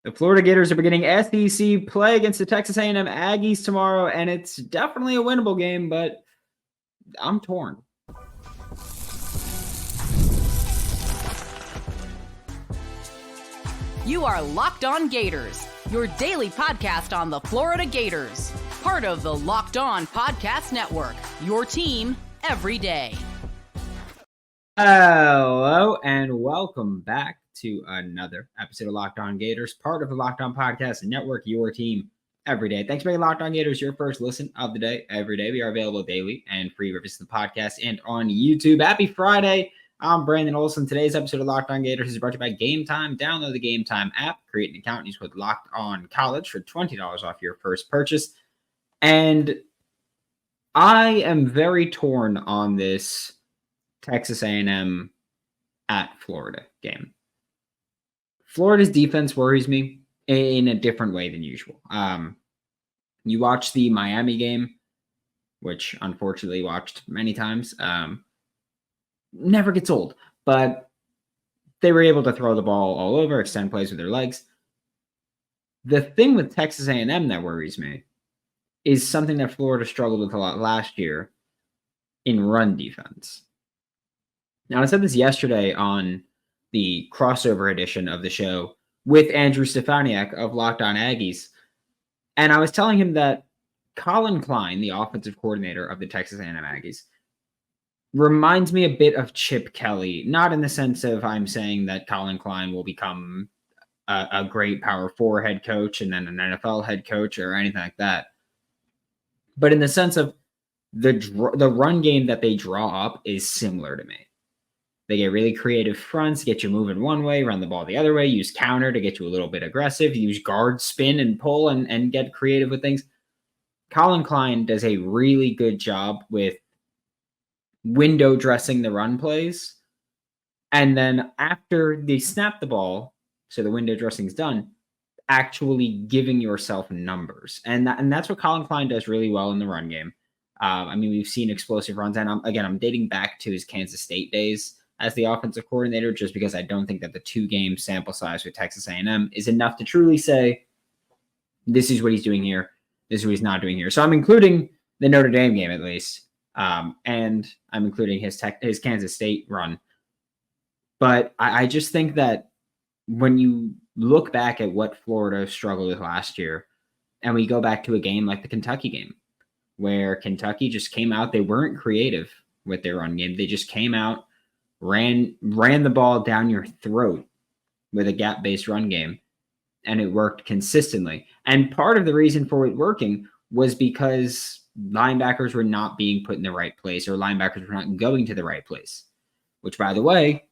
The Florida Gators are beginning SEC play against the Texas A&M Aggies tomorrow, and it's definitely a winnable game, but I'm torn. You are Locked On Gators, your daily podcast on the Florida Gators. Part of the Locked On Podcast Network, your team every day. Hello, and welcome back to another episode of Locked On Gators, part of the Locked On Podcast Network, your team every day. Thanks for making Locked On Gators your first listen of the day every day. We are available daily and free reviews of the podcast and on YouTube. Happy Friday. I'm Brandon Olsen. Today's episode of Locked On Gators is brought to you by Game Time. Download the Game Time app, create an account, and use code Locked On College for $20 off your first purchase. And I am very torn on this Texas A&M at Florida game. Florida's defense worries me in a different way than usual. You watch the Miami game, which unfortunately watched many times. Never gets old, but they were able to throw the ball all over, extend plays with their legs. The thing with Texas A&M that worries me is something that Florida struggled with a lot last year in run defense. Now, I said this yesterday on the crossover edition of the show with Andrew Stefaniak of Locked On Aggies, and I was telling him that Colin Klein, the offensive coordinator of the Texas A&M Aggies, reminds me a bit of Chip Kelly, not in the sense of I'm saying that Colin Klein will become a great Power 4 head coach and then an NFL head coach or anything like that, but in the sense of the run game that they draw up is similar to me. They get really creative fronts, get you moving one way, run the ball the other way, use counter to get you a little bit aggressive, use guard, spin, and pull and get creative with things. Colin Klein does a really good job with window dressing the run plays. And then after they snap the ball, so the window dressing is done, actually giving yourself numbers. And that's what Colin Klein does really well in the run game. We've seen explosive runs. And I'm dating back to his Kansas State days as the offensive coordinator, just because I don't think that the 2-game sample size with Texas A&M is enough to truly say, this is what he's doing here, this is what he's not doing here. So I'm including the Notre Dame game at least, and I'm including his Kansas State run. But I just think that when you look back at what Florida struggled with last year, and we go back to a game like the Kentucky game, where Kentucky just came out, they weren't creative with their run game. They just came out, ran the ball down your throat with a gap-based run game, and it worked consistently. And part of the reason for it working was because linebackers were not being put in the right place, or linebackers were not going to the right place, which, by the way,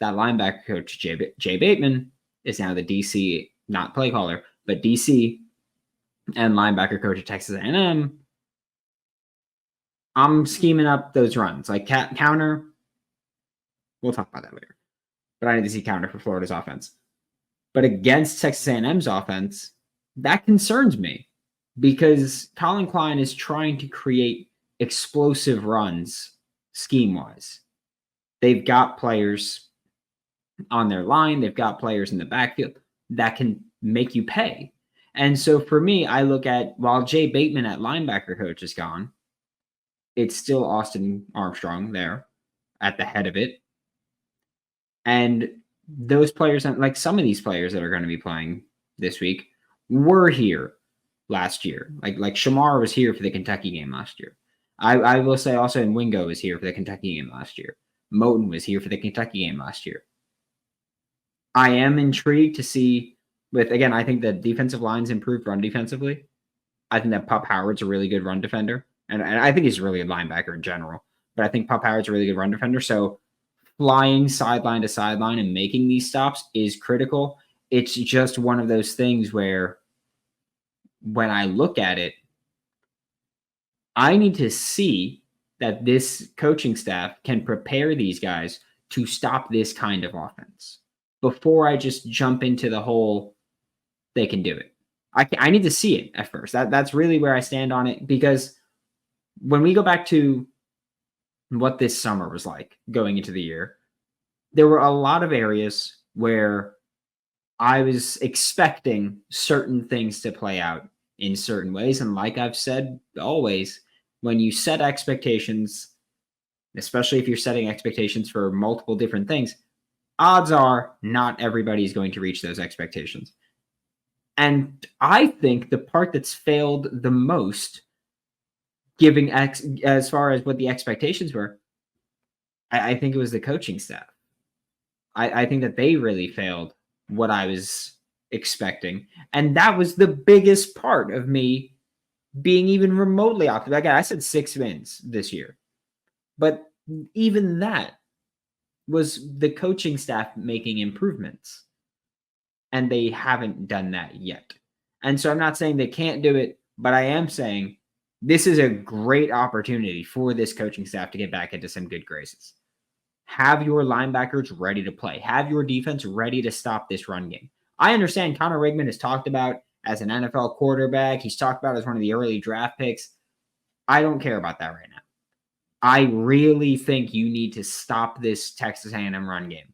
that linebacker coach, Jay Bateman, is now the DC, not play caller, but DC and linebacker coach at Texas A&M. I'm scheming up those runs, like counter. We'll talk about that later. But I need to see counter for Florida's offense. But against Texas A&M's offense, that concerns me because Colin Klein is trying to create explosive runs scheme-wise. They've got players on their line. They've got players in the backfield that can make you pay. And so for me, I look at, while Jay Bateman at linebacker coach is gone, it's still Austin Armstrong there at the head of it. And those players, like some of these players that are going to be playing this week, were here last year. Like Shamar was here for the Kentucky game last year. I will say also, and Wingo was here for the Kentucky game last year. Moten was here for the Kentucky game last year. I am intrigued to see again, I think the defensive line's improved run defensively. I think that Pup Howard's a really good run defender. And I think he's really a linebacker in general. But I think Pup Howard's a really good run defender. So flying sideline to sideline and making these stops is critical. It's just one of those things where when I look at it, I need to see that this coaching staff can prepare these guys to stop this kind of offense before I just jump into the whole they can do it. I need to see it at first. That's really where I stand on it, because when we go back to what this summer was like going into the year, there were a lot of areas where I was expecting certain things to play out in certain ways. And like I've said always, when you set expectations, especially if you're setting expectations for multiple different things, odds are not everybody is going to reach those expectations. And I think the part that's failed the most, giving as far as what the expectations were, I think it was the coaching staff. I think that they really failed what I was expecting. And that was the biggest part of me being even remotely optimistic. Again, I said 6 wins this year. But even that was the coaching staff making improvements. And they haven't done that yet. And so I'm not saying they can't do it, but I am saying this is a great opportunity for this coaching staff to get back into some good graces. Have your linebackers ready to play. Have your defense ready to stop this run game. I understand Connor Rigman is talked about as an NFL quarterback. He's talked about as one of the early draft picks. I don't care about that right now. I really think you need to stop this Texas A&M run game.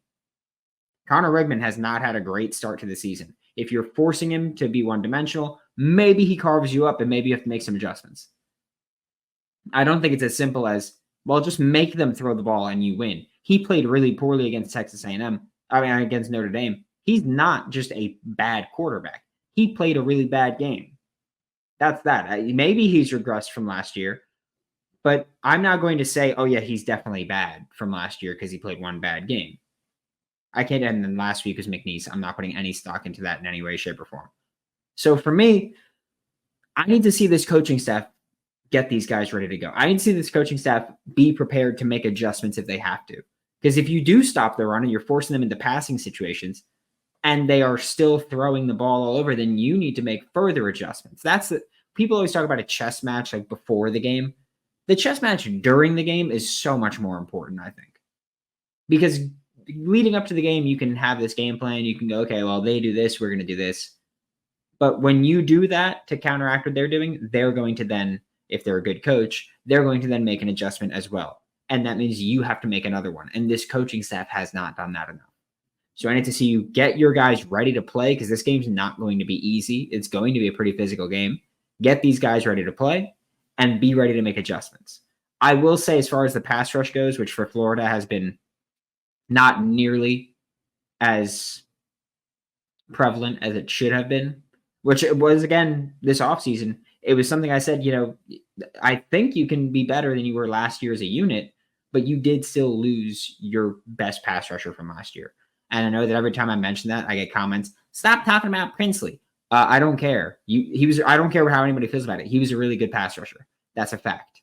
Connor Rigman has not had a great start to the season. If you're forcing him to be one-dimensional, maybe he carves you up and maybe you have to make some adjustments. I don't think it's as simple as, well, just make them throw the ball and you win. He played really poorly against Texas A&M. Against Notre Dame. He's not just a bad quarterback. He played a really bad game. That's that. Maybe he's regressed from last year, but I'm not going to say, oh yeah, he's definitely bad from last year because he played one bad game. I can't, and then last week was McNeese. I'm not putting any stock into that in any way, shape, or form. So for me, I need to see this coaching staff get these guys ready to go. I need to see this coaching staff be prepared to make adjustments if they have to. Because if you do stop the run and you're forcing them into passing situations and they are still throwing the ball all over, then you need to make further adjustments. People always talk about a chess match like before the game. The chess match during the game is so much more important, I think. Because leading up to the game, you can have this game plan. You can go, okay, well, they do this, we're going to do this. But when you do that to counteract what they're doing, they're going to then, if they're a good coach, they're going to then make an adjustment as well. And that means you have to make another one. And this coaching staff has not done that enough. So I need to see you get your guys ready to play because this game's not going to be easy. It's going to be a pretty physical game. Get these guys ready to play and be ready to make adjustments. I will say as far as the pass rush goes, which for Florida has been not nearly as prevalent as it should have been, which it was, again, this offseason. It was something I said, I think you can be better than you were last year as a unit, but you did still lose your best pass rusher from last year. And I know that every time I mention that, I get comments, stop talking about Princely. I don't care. I don't care how anybody feels about it. He was a really good pass rusher. That's a fact.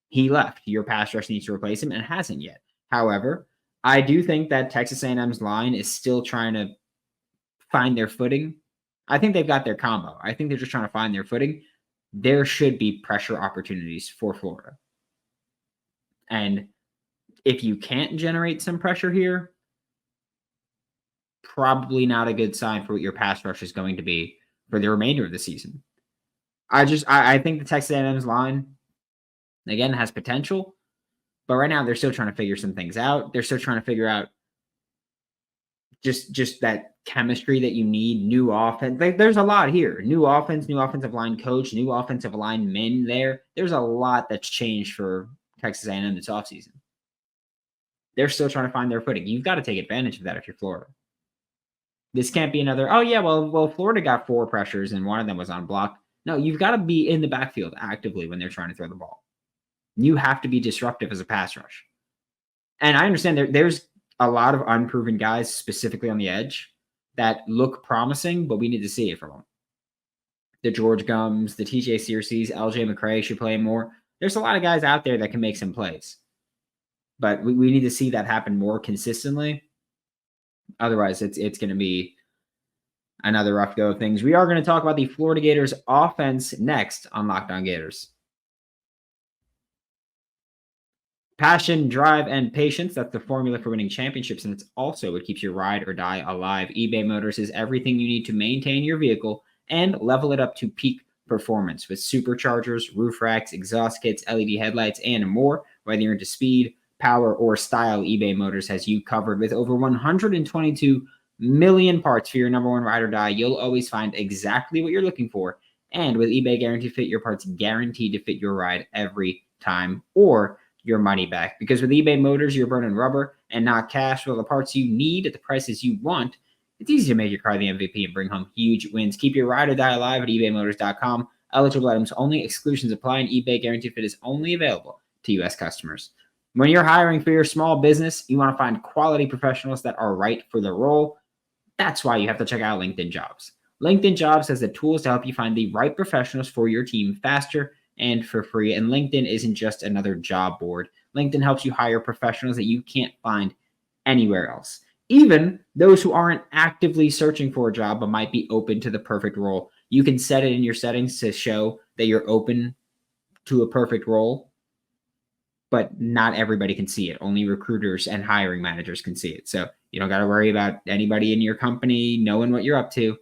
He left. Your pass rush needs to replace him and hasn't yet. However, I do think that Texas A&M's line is still trying to find their footing. I think they've got their combo. I think they're just trying to find their footing. There should be pressure opportunities for Florida. And if you can't generate some pressure here, probably not a good sign for what your pass rush is going to be for the remainder of the season. I think the Texas A&M's line, again, has potential. But right now, they're still trying to figure some things out. They're still trying to figure out just that chemistry that you need, new offense. There's a lot here. New offense, new offensive line coach, new offensive line men there. There's a lot that's changed for Texas A&M this offseason. They're still trying to find their footing. You've got to take advantage of that if you're Florida. This can't be another, oh, yeah, well, Florida got 4 pressures and one of them was on block. No, you've got to be in the backfield actively when they're trying to throw the ball. You have to be disruptive as a pass rush. And I understand there's a lot of unproven guys specifically on the edge that look promising, but we need to see it from them. The George Gums, the TJ Searcy's, LJ McCray should play more. There's a lot of guys out there that can make some plays. But we need to see that happen more consistently. Otherwise, it's going to be another rough go of things. We are going to talk about the Florida Gators offense next on Locked On Gators. Passion, drive, and patience. That's the formula for winning championships, and it's also what keeps your ride or die alive. eBay Motors is everything you need to maintain your vehicle and level it up to peak performance with superchargers, roof racks, exhaust kits, LED headlights, and more. Whether you're into speed, power, or style, eBay Motors has you covered with over 122 million parts for your number one ride or die. You'll always find exactly what you're looking for. And with eBay Guaranteed Fit, your parts guaranteed to fit your ride every time or your money back. Because with eBay Motors, you're burning rubber and not cash. Well, the parts you need at the prices you want, it's easy to make your car the MVP and bring home huge wins. Keep your ride or die alive at ebaymotors.com. Eligible items only. Exclusions apply, and eBay Guaranteed Fit is only available to U.S. customers. When you're hiring for your small business, you want to find quality professionals that are right for the role. That's why you have to check out LinkedIn Jobs. LinkedIn Jobs has the tools to help you find the right professionals for your team faster and for free. And LinkedIn isn't just another job board. LinkedIn helps you hire professionals that you can't find anywhere else. Even those who aren't actively searching for a job but might be open to the perfect role. You can set it in your settings to show that you're open to a perfect role, but not everybody can see it. Only recruiters and hiring managers can see it. So you don't got to worry about anybody in your company knowing what you're up to.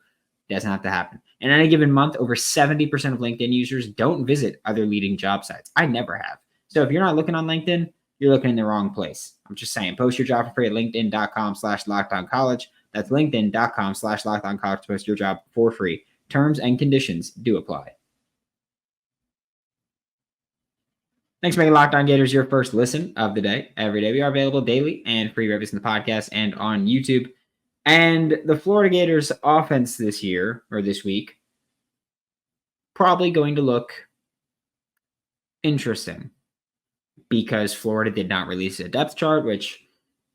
It doesn't have to happen. In any given month, over 70% of LinkedIn users don't visit other leading job sites. I never have. So if you're not looking on LinkedIn, you're looking in the wrong place. I'm just saying, post your job for free at linkedin.com/lockedoncollege. That's linkedin.com/lockedoncollege to post your job for free. Terms and conditions do apply. Thanks for making Locked On Gators your first listen of the day. Every day we are available daily and free reviews in the podcast and on YouTube. And the Florida Gators offense this week, probably going to look interesting because Florida did not release a depth chart, which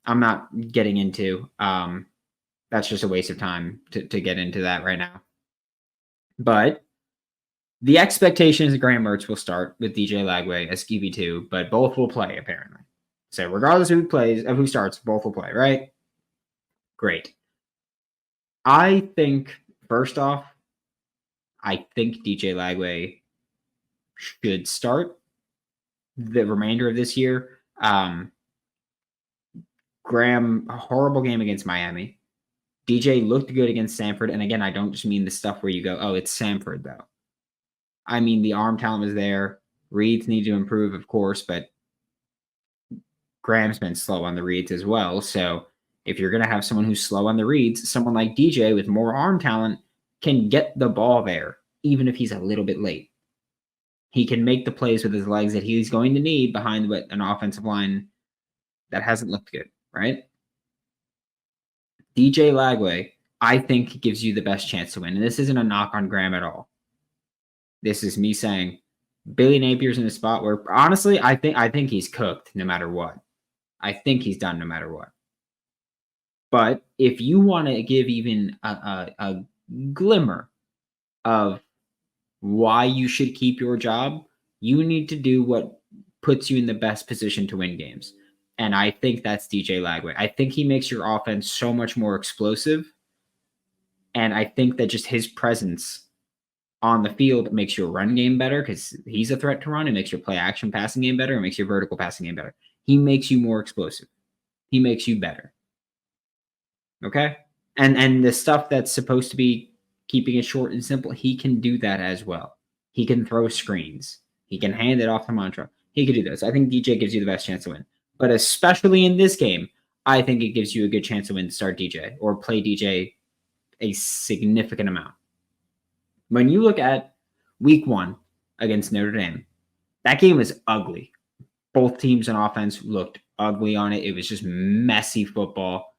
I'm not getting into. That's just a waste of time to get into that right now. But the expectation is that Graham Mertz will start with DJ Lagway as QB2, but both will play apparently. So regardless of who starts, both will play, right? Great. I think, first off, DJ Lagway should start the remainder of this year. Graham, a horrible game against Miami. DJ looked good against Samford. And again, I don't just mean the stuff where you go, oh, it's Samford, though. I mean, the arm talent was there. Reads need to improve, of course, but Graham's been slow on the reads as well. So if you're going to have someone who's slow on the reads, someone like DJ with more arm talent can get the ball there, even if he's a little bit late. He can make the plays with his legs that he's going to need behind an offensive line that hasn't looked good, right? DJ Lagway, I think, gives you the best chance to win. And this isn't a knock on Graham at all. This is me saying Billy Napier's in a spot where, honestly, I think he's cooked no matter what. I think he's done no matter what. But if you want to give even a glimmer of why you should keep your job, you need to do what puts you in the best position to win games. And I think that's DJ Lagway. I think he makes your offense so much more explosive. And I think that just his presence on the field makes your run game better because he's a threat to run. It makes your play action passing game better. It makes your vertical passing game better. He makes you more explosive. He makes you better. Okay? And the stuff that's supposed to be keeping it short and simple, he can do that as well. He can throw screens. He can hand it off to Mantra. He can do this. I think DJ gives you the best chance to win. But especially in this game, I think it gives you a good chance to win to start DJ or play DJ a significant amount. When you look at week 1 against Notre Dame, that game was ugly. Both teams on offense looked ugly on it. It was just messy football.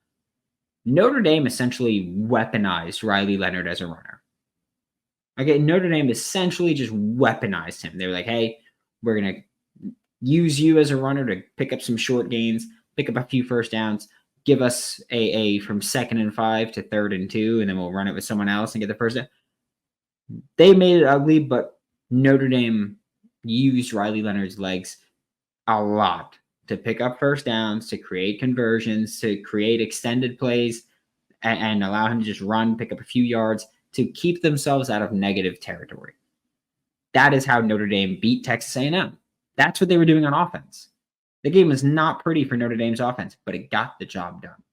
Notre Dame essentially weaponized Riley Leonard as a runner. Okay, Notre Dame essentially just weaponized him. They were like, hey, we're going to use you as a runner to pick up some short gains, pick up a few first downs, give us a from 2nd and 5 to 3rd and 2, and then we'll run it with someone else and get the first down. They made it ugly, but Notre Dame used Riley Leonard's legs a lot to pick up first downs, to create conversions, to create extended plays, and allow him to just run, pick up a few yards, to keep themselves out of negative territory. That is how Notre Dame beat Texas A&M. That's what they were doing on offense. The game was not pretty for Notre Dame's offense, but it got the job done.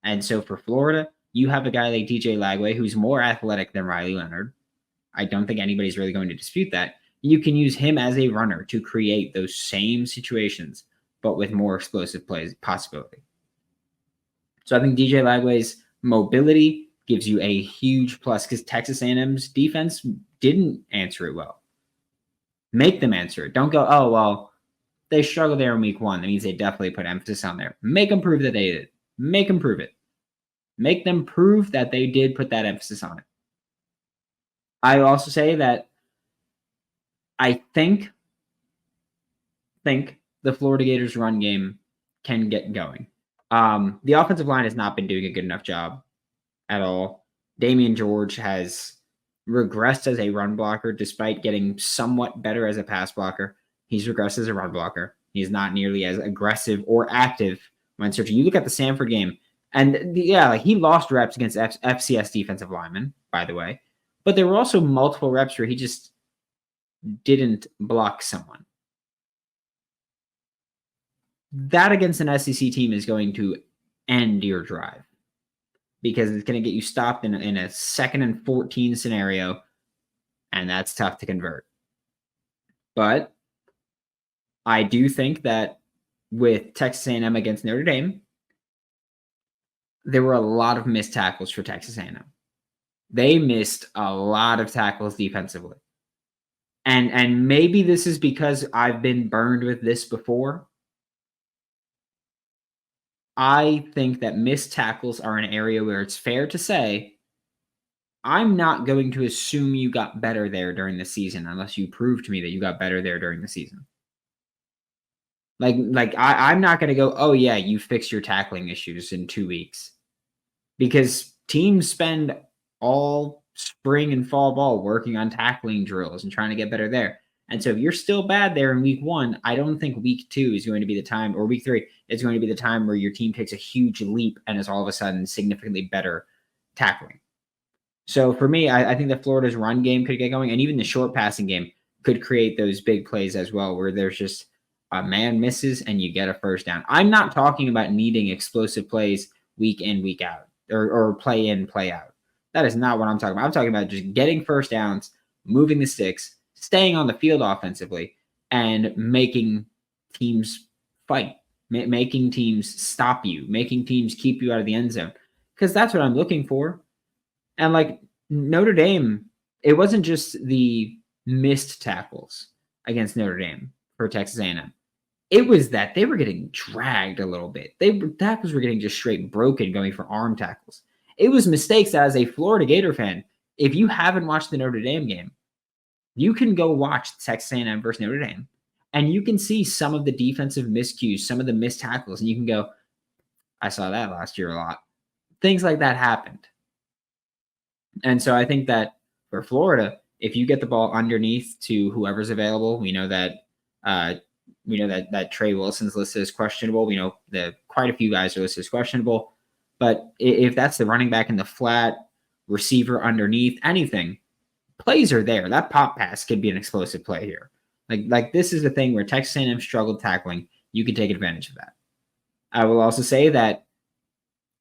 And so for Florida, you have a guy like DJ Lagway who's more athletic than Riley Leonard. I don't think anybody's really going to dispute that. You can use him as a runner to create those same situations, but with more explosive plays possibility. So I think DJ Lagway's mobility gives you a huge plus because Texas A&M's defense didn't answer it well. Make them answer it. Don't go, oh, well, they struggled there in week 1. That means they definitely put emphasis on there. Make them prove that they did. Make them prove it. Make them prove that they did put that emphasis on it. I also say that I think the Florida Gators run game can get going. The offensive line has not been doing a good enough job at all. Damian George has regressed as a run blocker despite getting somewhat better as a pass blocker. He's regressed as a run blocker. He's not nearly as aggressive or active when searching. You look at the Stanford game, and he lost reps against FCS defensive linemen, by the way. But there were also multiple reps where he just didn't block someone. That against an SEC team is going to end your drive because it's going to get you stopped in a 2nd and 14 scenario, and that's tough to convert. But I do think that with Texas A&M against Notre Dame, there were a lot of missed tackles for Texas A&M. They missed a lot of tackles defensively. And maybe this is because I've been burned with this before. I think that missed tackles are an area where it's fair to say, I'm not going to assume you got better there during the season unless you prove to me that you got better there during the season. I'm not going to go, oh yeah, you fixed your tackling issues in 2 weeks. Because teams spend all spring and fall ball working on tackling drills and trying to get better there. And so if you're still bad there in week 1, I don't think week 2 is going to be the time, or week 3 is going to be the time where your team takes a huge leap and is all of a sudden significantly better tackling. So for me, I think that Florida's run game could get going, and even the short passing game could create those big plays as well, where there's just a man misses and you get a first down. I'm not talking about needing explosive plays week in, week out, or play in, play out. That is not what I'm talking about. I'm talking about just getting first downs, moving the sticks, staying on the field offensively, and making teams fight, making teams stop you, making teams keep you out of the end zone. Because that's what I'm looking for. And like Notre Dame, it wasn't just the missed tackles against Notre Dame for Texas A&M. It was that they were getting dragged a little bit. Tackles were getting just straight broken going for arm tackles. It was mistakes that, as a Florida Gator fan, if you haven't watched the Notre Dame game, you can go watch Texas A&M versus Notre Dame, and you can see some of the defensive miscues, some of the missed tackles, and you can go, I saw that last year a lot. Things like that happened. And so I think that for Florida, if you get the ball underneath to whoever's available, we know that Trey Wilson's listed as questionable. We know that quite a few guys are listed as questionable. But if that's the running back in the flat, receiver underneath, anything, plays are there. That pop pass could be an explosive play here. Like this is the thing where Texas A&M struggled tackling. You can take advantage of that. I will also say that,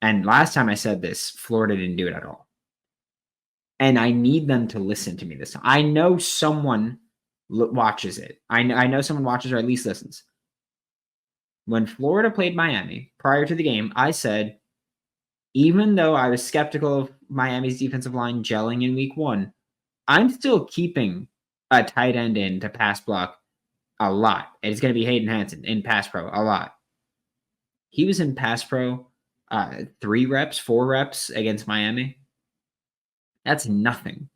and last time I said this, Florida didn't do it at all. And I need them to listen to me this time. I know someone watches it. I know someone watches or at least listens. When Florida played Miami prior to the game, I said, even though I was skeptical of Miami's defensive line gelling in week 1, I'm still keeping a tight end in to pass block a lot. And it's going to be Hayden Hansen in pass pro a lot. He was in pass pro 3 reps, 4 reps against Miami. That's nothing.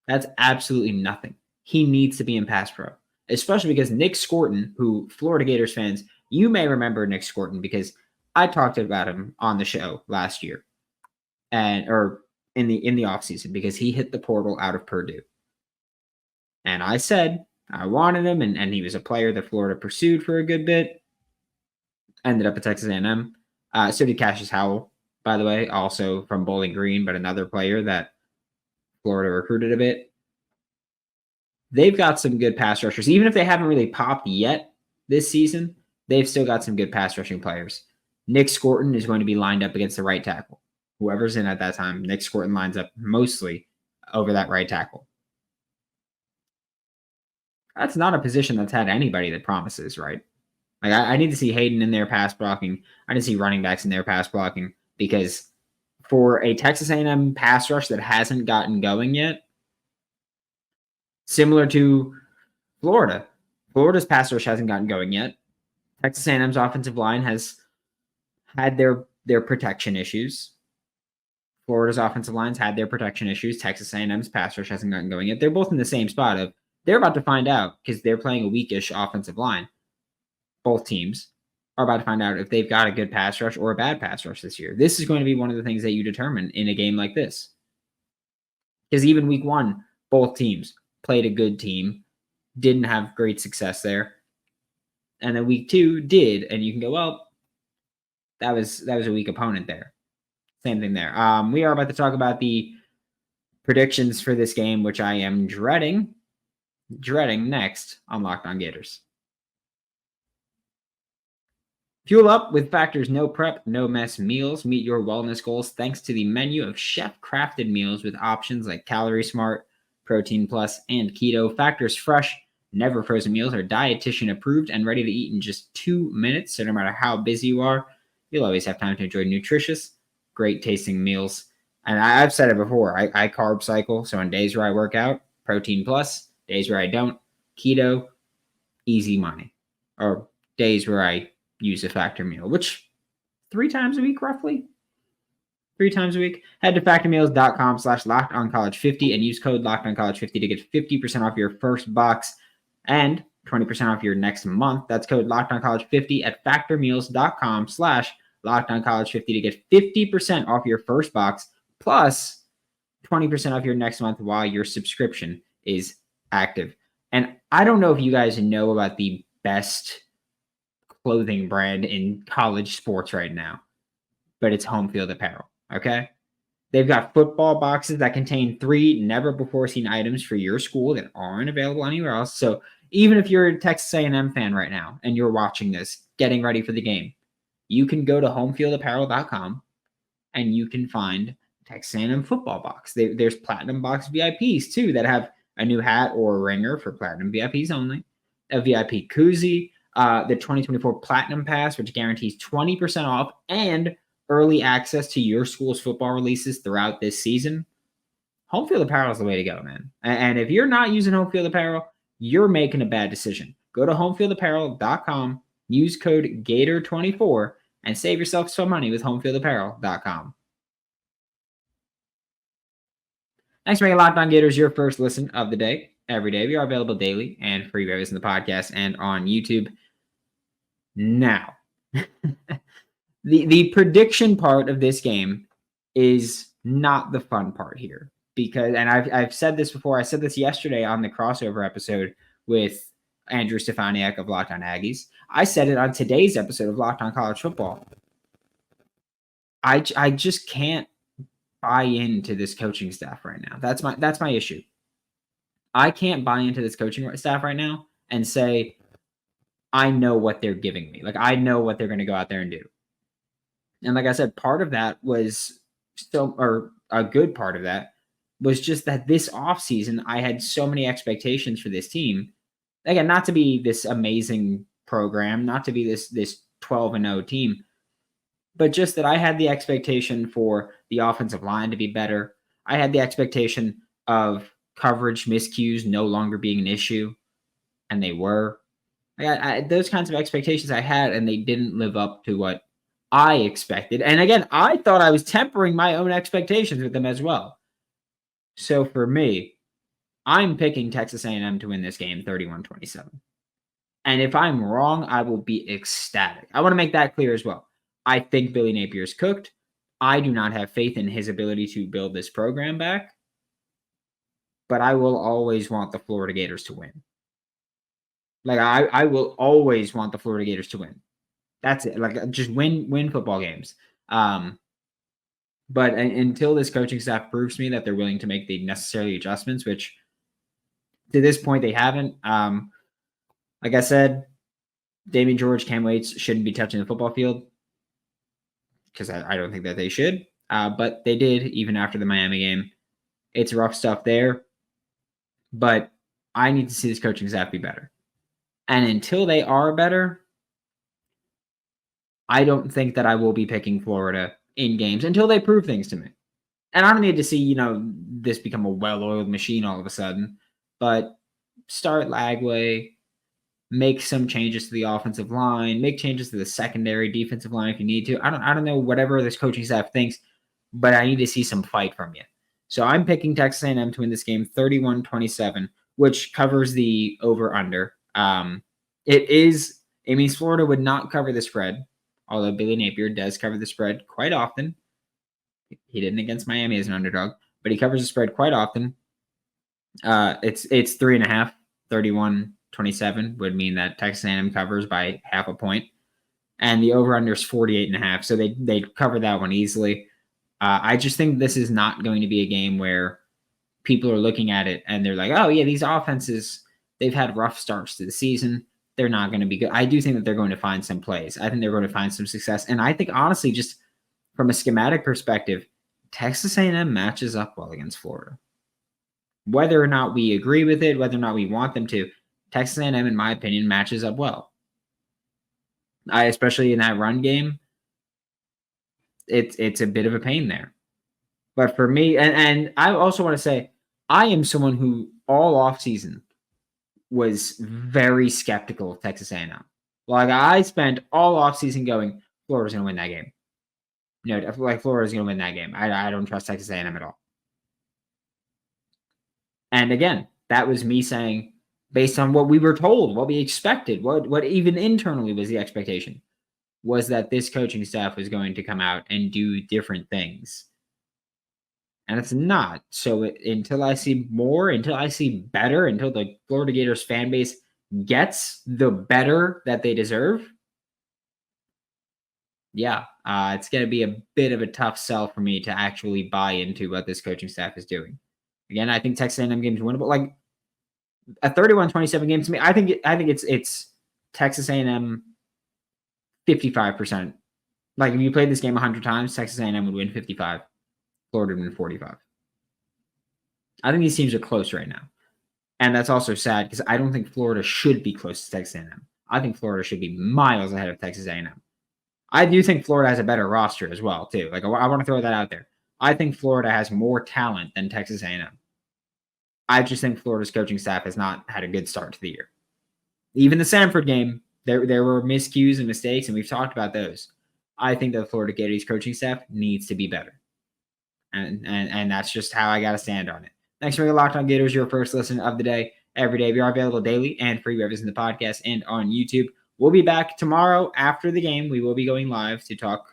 That's absolutely nothing. He needs to be in pass pro, especially because Nick Scorton, who Florida Gators fans, you may remember Nick Scorton because I talked about him on the show last year or in the offseason because he hit the portal out of Purdue. And I said I wanted him, and he was a player that Florida pursued for a good bit. Ended up at Texas A&M. So did Cassius Howell, by the way, also from Bowling Green, but another player that Florida recruited a bit. They've got some good pass rushers. Even if they haven't really popped yet this season, they've still got some good pass rushing players. Nick Scorton is going to be lined up against the right tackle. Whoever's in at that time, Nick Scorton lines up mostly over that right tackle. That's not a position that's had anybody that promises, right? Like I need to see Hayden in there pass blocking. I need to see running backs in there pass blocking because for a Texas A&M pass rush that hasn't gotten going yet, similar to Florida. Florida's pass rush hasn't gotten going yet. Texas A&M's offensive line has had their protection issues. Florida's offensive line's had their protection issues. Texas A&M's pass rush hasn't gotten going yet. They're both in the same spot of they're about to find out because they're playing a weakish offensive line. Both teams are about to find out if they've got a good pass rush or a bad pass rush this year. This is going to be one of the things that you determine in a game like this. Because even week one, both teams played a good team, didn't have great success there. And then week two did, and you can go, well, that was a weak opponent there. Same thing there. We are about to talk about the predictions for this game, which I am dreading next on Locked On Gators. Fuel up with Factor's no prep, no mess meals. Meet your wellness goals thanks to the menu of chef-crafted meals with options like Calorie Smart, Protein Plus, and Keto. Factor's fresh, never frozen meals are dietitian approved and ready to eat in just 2 minutes. So no matter how busy you are, you'll always have time to enjoy nutritious, great tasting meals. And I've said it before, I carb cycle. So on days where I work out, Protein Plus. Days where I don't, Keto, easy money. Or days where I use a Factor meal, which 3 times a week, roughly. 3 times a week. Head to factormeals.com/lockedoncollege50 and use code lockedoncollege50 to get 50% off your first box and 20% off your next month. That's code lockedoncollege50 at factormeals.com/lockedoncollege50 to get 50% off your first box plus 20% off your next month while your subscription is active. And I don't know if you guys know about the best clothing brand in college sports right now, but it's Home Field Apparel. Okay. They've got football boxes that contain 3 never before seen items for your school that aren't available anywhere else. So even if you're a Texas A&M fan right now and you're watching this, getting ready for the game, you can go to homefieldapparel.com and you can find Texas A&M football box. There's Platinum Box VIPs too that have a new hat or a ringer for Platinum VIPs only, a VIP koozie, the 2024 Platinum Pass, which guarantees 20% off and early access to your school's football releases throughout this season. Home Field Apparel is the way to go, man. And if you're not using Home Field Apparel, you're making a bad decision. Go to homefieldapparel.com, use code GATOR24, and save yourself some money with homefieldapparel.com. Thanks for making Locked On Gators your first listen of the day. Every day, we are available daily and free various in the podcast and on YouTube. Now, the prediction part of this game is not the fun part here because, and I've said this before. I said this yesterday on the crossover episode with Andrew Stefaniak of Locked On Aggies. I said it on today's episode of Locked On College Football. I just can't buy into this coaching staff right now. That's my issue. I can't buy into this coaching staff right now and say, I know what they're giving me. Like, I know what they're going to go out there and do. And like I said, part of that was a good part of that was just that this offseason, I had so many expectations for this team. Again, not to be this amazing program, not to be this 12-0 team, but just that I had the expectation for the offensive line to be better. I had the expectation of coverage miscues no longer being an issue, and they were. Those kinds of expectations I had, and they didn't live up to what I expected. And again, I thought I was tempering my own expectations with them as well. So for me, I'm picking Texas A&M to win this game 31-27. And if I'm wrong, I will be ecstatic. I want to make that clear as well. I think Billy Napier's cooked. I do not have faith in his ability to build this program back. But I will always want the Florida Gators to win. Like, I will always want the Florida Gators to win. That's it. Like, just win football games. But until this coaching staff proves to me that they're willing to make the necessary adjustments, which to this point they haven't. Like I said, Damian George, Cam Waits shouldn't be touching the football field because I don't think that they should. But they did even after the Miami game. It's rough stuff there. But I need to see this coaching staff be better. And until they are better, I don't think that I will be picking Florida in games until they prove things to me. And I don't need to see, this become a well-oiled machine all of a sudden, but start Lagway, make some changes to the offensive line, make changes to the secondary defensive line if you need to. I don't know whatever this coaching staff thinks, but I need to see some fight from you. So I'm picking Texas A&M to win this game 31-27, which covers the over-under. It means Florida would not cover the spread, although Billy Napier does cover the spread quite often. He didn't against Miami as an underdog, but he covers the spread quite often. It's 3.5, 31-27 would mean that Texas A&M covers by half a point, and the over/under is 48.5. So they cover that one easily. I just think this is not going to be a game where people are looking at it and they're like, oh yeah, these offenses, they've had rough starts to the season. They're not going to be good. I do think that they're going to find some plays. I think they're going to find some success. And I think honestly, just from a schematic perspective, Texas A&M matches up well against Florida. Whether or not we agree with it, whether or not we want them to, Texas A&M, in my opinion, matches up well. Especially in that run game, it's a bit of a pain there. But for me, and I also want to say, I am someone who all offseason was very skeptical of Texas A&M. Like, I spent all offseason going, Florida's going to win that game. Florida's going to win that game. I don't trust Texas A&M at all. And again, that was me saying, based on what we were told, what we expected, what even internally was the expectation, was that this coaching staff was going to come out and do different things. And it's not. So until I see more, until I see better, until the Florida Gators fan base gets the better that they deserve, it's going to be a bit of a tough sell for me to actually buy into what this coaching staff is doing. Again, I think Texas A&M games winnable. Like a 31-27 game to me, I think it's Texas A&M 55%. Like if you played this game 100 times, Texas A&M would win 55. Florida would win 45. I think these teams are close right now. And that's also sad because I don't think Florida should be close to Texas A&M. I think Florida should be miles ahead of Texas A&M. I do think Florida has a better roster as well, too. Like, I want to throw that out there. I think Florida has more talent than Texas A&M. I just think Florida's coaching staff has not had a good start to the year. Even the Samford game, there were miscues and mistakes, and we've talked about those. I think that the Florida Gators coaching staff needs to be better. And that's just how I got to stand on it. Thanks for being Locked On Gators, your first listen of the day. Every day, we are available daily and free wherever in the podcast and on YouTube. We'll be back tomorrow after the game. We will be going live to talk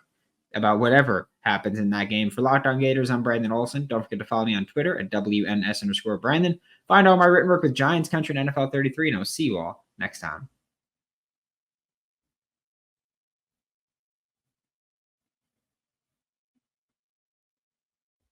about whatever happens in that game. For Locked On Gators, I'm Brandon Olsen. Don't forget to follow me on Twitter at WNS_Brandon. Find all my written work with Giants Country and NFL 33, and I'll see you all next time.